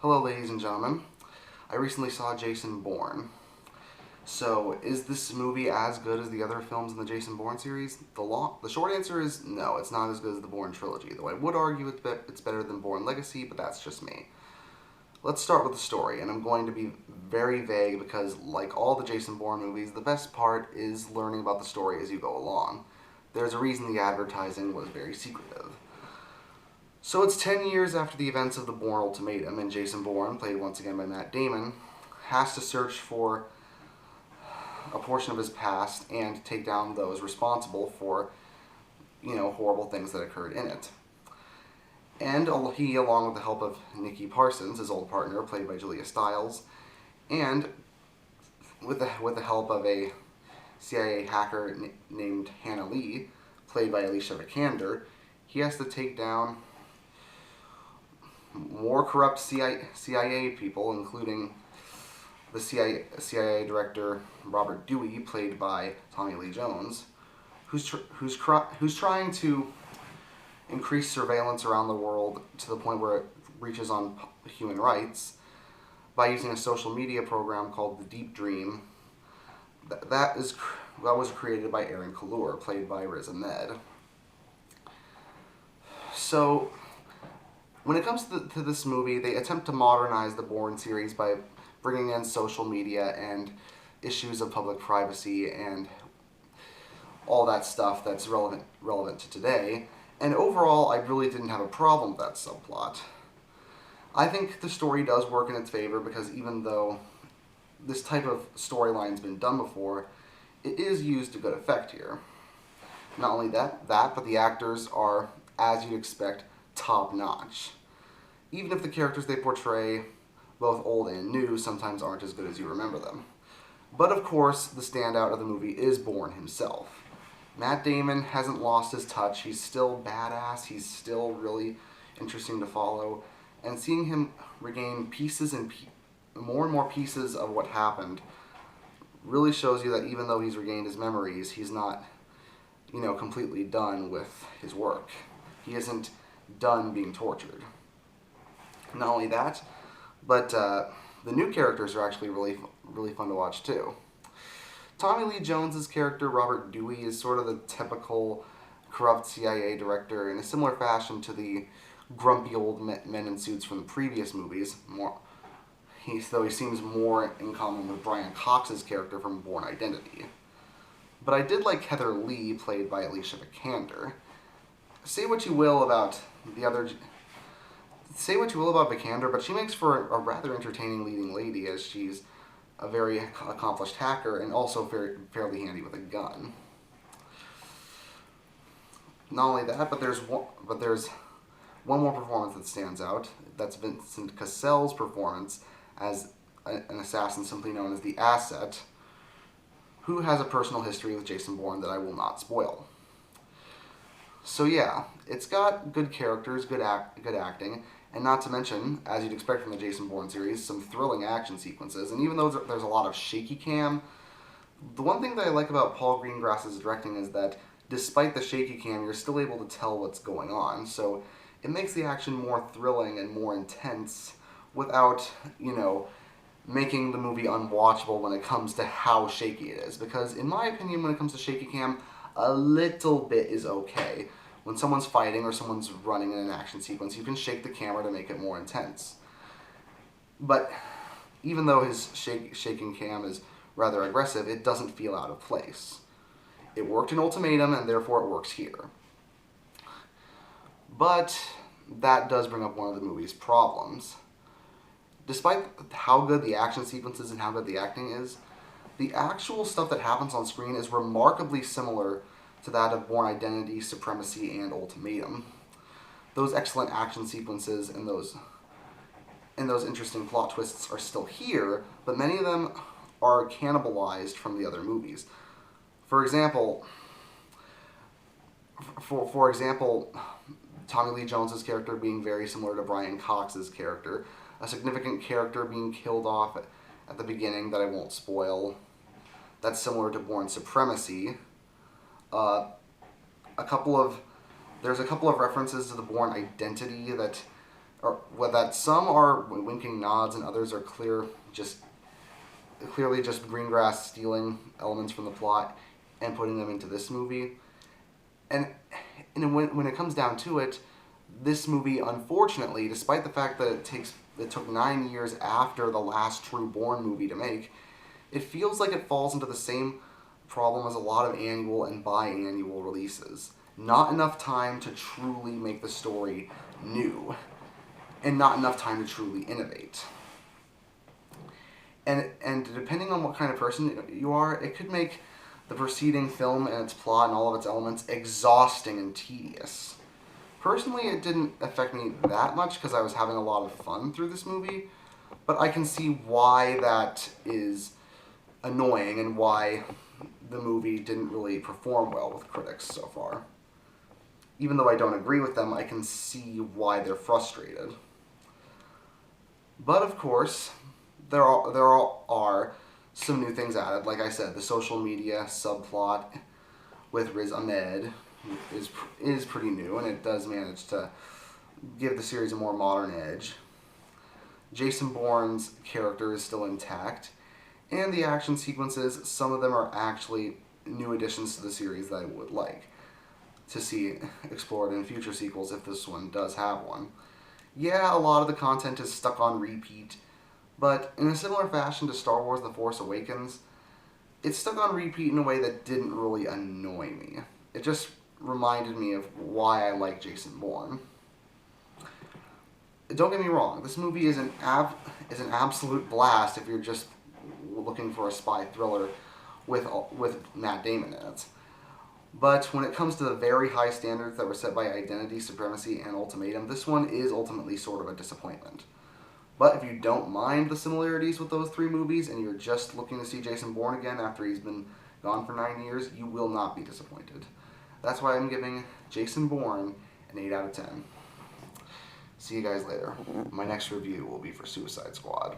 Hello, ladies and gentlemen. I recently saw Jason Bourne. So, is this movie as good as the other films in the Jason Bourne series? The short answer is no, it's not as good as the Bourne trilogy, though I would argue it's better than Bourne Legacy, but that's just me. Let's start with the story, and I'm going to be very vague because, like all the Jason Bourne movies, the best part is learning about the story as you go along. There's a reason the advertising was very secretive. So it's 10 years after the events of the Bourne Ultimatum, and Jason Bourne, played once again by Matt Damon, has to search for a portion of his past and take down those responsible for, horrible things that occurred in it. And he, along with the help of Nikki Parsons, his old partner, played by Julia Stiles, and with the help of a CIA hacker named Hannah Lee, played by Alicia Vikander, he has to take down more corrupt CIA people, including the CIA director Robert Dewey, played by Tommy Lee Jones, who's trying to increase surveillance around the world to the point where it reaches on human rights by using a social media program called the Deep Dream. That was created by Aaron Kaluuya, played by Riz Ahmed. So, when it comes to this movie, they attempt to modernize the Bourne series by bringing in social media and issues of public privacy and all that stuff that's relevant to today. And overall, I really didn't have a problem with that subplot. I think the story does work in its favor because even though this type of storyline's been done before, it is used to good effect here. Not only that, but the actors are, as you'd expect, top-notch. Even if the characters they portray, both old and new, sometimes aren't as good as you remember them. But of course, the standout of the movie is Bourne himself. Matt Damon hasn't lost his touch. He's still badass. He's still really interesting to follow. And seeing him regain pieces and more and more pieces of what happened really shows you that even though he's regained his memories, he's not, completely done with his work. He isn't done being tortured. Not only that, but the new characters are actually really fun to watch too. Tommy Lee Jones's character, Robert Dewey, is sort of the typical corrupt CIA director in a similar fashion to the grumpy old men in suits from the previous movies. Though he seems more in common with Brian Cox's character from Bourne Identity. But I did like Heather Lee, played by Alicia Vikander. Say what you will about Vikander, but she makes for a rather entertaining leading lady, as she's a very accomplished hacker and also fairly handy with a gun. Not only that, but there's one more performance that stands out. That's Vincent Cassel's performance as an assassin simply known as the Asset, who has a personal history with Jason Bourne that I will not spoil. So yeah, it's got good characters, good acting, and not to mention, as you'd expect from the Jason Bourne series, some thrilling action sequences. And even though there's a lot of shaky cam, the one thing that I like about Paul Greengrass's directing is that despite the shaky cam, you're still able to tell what's going on. So it makes the action more thrilling and more intense without, making the movie unwatchable when it comes to how shaky it is. Because in my opinion, when it comes to shaky cam, a little bit is okay. When someone's fighting or someone's running in an action sequence, you can shake the camera to make it more intense. But even though his shaking cam is rather aggressive, it doesn't feel out of place. It worked in Ultimatum, and therefore it works here. But that does bring up one of the movie's problems. Despite how good the action sequences and how good the acting is, the actual stuff that happens on screen is remarkably similar to that of Bourne Identity, Supremacy, and Ultimatum. Those excellent action sequences and those interesting plot twists are still here, but many of them are cannibalized from the other movies. For example, Tommy Lee Jones's character being very similar to Brian Cox's character, a significant character being killed off at the beginning that I won't spoil. That's similar to Bourne Supremacy. There's a couple of references to the Bourne Identity that or well, that some are winking nods and others are clearly just Greengrass stealing elements from the plot and putting them into this movie. And, when it comes down to it, this movie, unfortunately, despite the fact that it took 9 years after the last true Bourne movie to make, it feels like it falls into the same problem as a lot of annual and biannual releases. Not enough time to truly make the story new, and not enough time to truly innovate. And depending on what kind of person you are, it could make the preceding film and its plot and all of its elements exhausting and tedious. Personally, it didn't affect me that much because I was having a lot of fun through this movie, but I can see why that is annoying and why the movie didn't really perform well with critics so far. Even though I don't agree with them, I can see why they're frustrated. But of course, there are some new things added. Like I said, the social media subplot with Riz Ahmed is pretty new, and it does manage to give the series a more modern edge. Jason Bourne's character is still intact, and the action sequences, some of them are actually new additions to the series that I would like to see explored in future sequels if this one does have one. Yeah, a lot of the content is stuck on repeat, but in a similar fashion to Star Wars The Force Awakens, it's stuck on repeat in a way that didn't really annoy me. It just reminded me of why I like Jason Bourne. Don't get me wrong, this movie is an absolute blast if you're just looking for a spy thriller with Matt Damon in it. But when it comes to the very high standards that were set by Identity, Supremacy, and Ultimatum, this one is ultimately sort of a disappointment. But if you don't mind the similarities with those three movies and you're just looking to see Jason Bourne again after he's been gone for 9 years, you will not be disappointed. That's why I'm giving Jason Bourne an 8 out of 10. See you guys later. My next review will be for Suicide Squad.